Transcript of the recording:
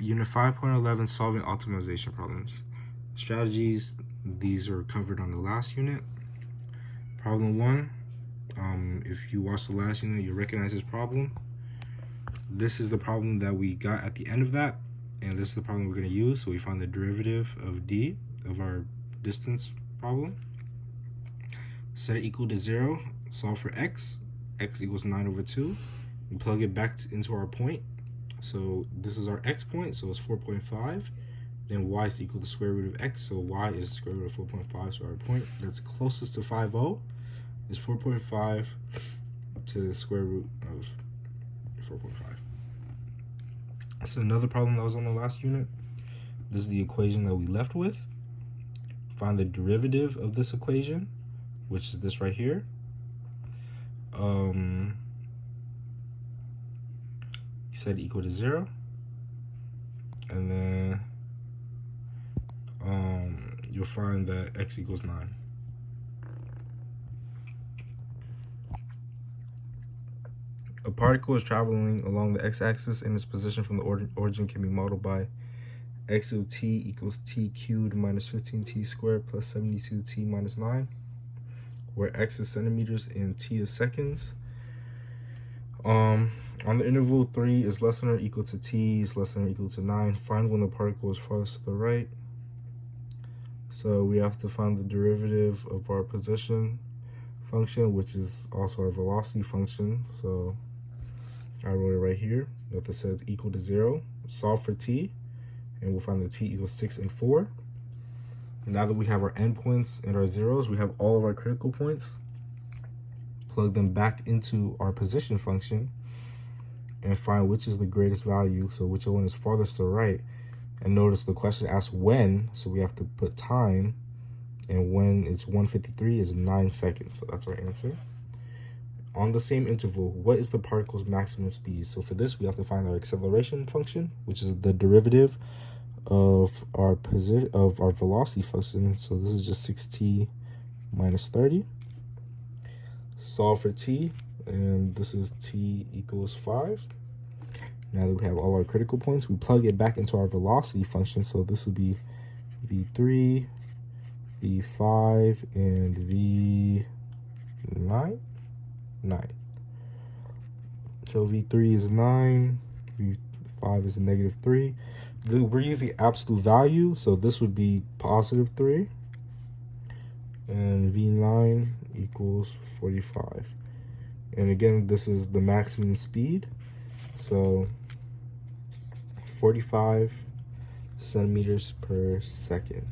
Unit 5.11, solving optimization problems. Strategies, these are covered on the last unit. Problem 1, if you watch the last unit, you recognize this problem. This is the problem that we got at the end of that, and this is the problem we're going to use. So we find the derivative of d, of our distance problem. Set it equal to 0, solve for x equals 9/2. We plug it back into our point. So this is our x point, so it's 4.5. Then y is equal to square root of x, so y is square root of 4.5. So our point that's closest to 5.0 is 4.5 to the square root of 4.5. So another problem that was on the last unit. This is the equation that we left with. Find the derivative of this equation, which is this right here. You set equal to 0, and then you'll find that x equals 9. A particle is traveling along the x-axis, and its position from the origin can be modeled by x of t equals t cubed minus 15t squared plus 72t minus 9, where x is centimeters and t is seconds. On the interval 3 is less than or equal to t is less than or equal to 9. Find when the particle is farthest to the right. So we have to find the derivative of our position function, which is also our velocity function. So I wrote it right here. We have to set it equal to 0. Solve for t, and we'll find that t equals 6 and 4. Now that we have our endpoints and our zeros, we have all of our critical points. Plug them back into our position function and find which is the greatest value, so which one is farthest to the right. And notice the question asks when, so we have to put time, and when it's 1:53 is 9 seconds, so that's our answer. On the same interval, what is the particle's maximum speed? So for this, we have to find our acceleration function, which is the derivative of our velocity function. So this is just 6t minus 30. Solve for t, and this is t equals 5. Now that we have all our critical points, we plug it back into our velocity function. So this would be v3, v5, and v9. 9. So v3 is 9, v5 is a -3. We're using absolute value, so this would be +3, and v9 equals 45. And again, this is the maximum speed, so 45 centimeters per second.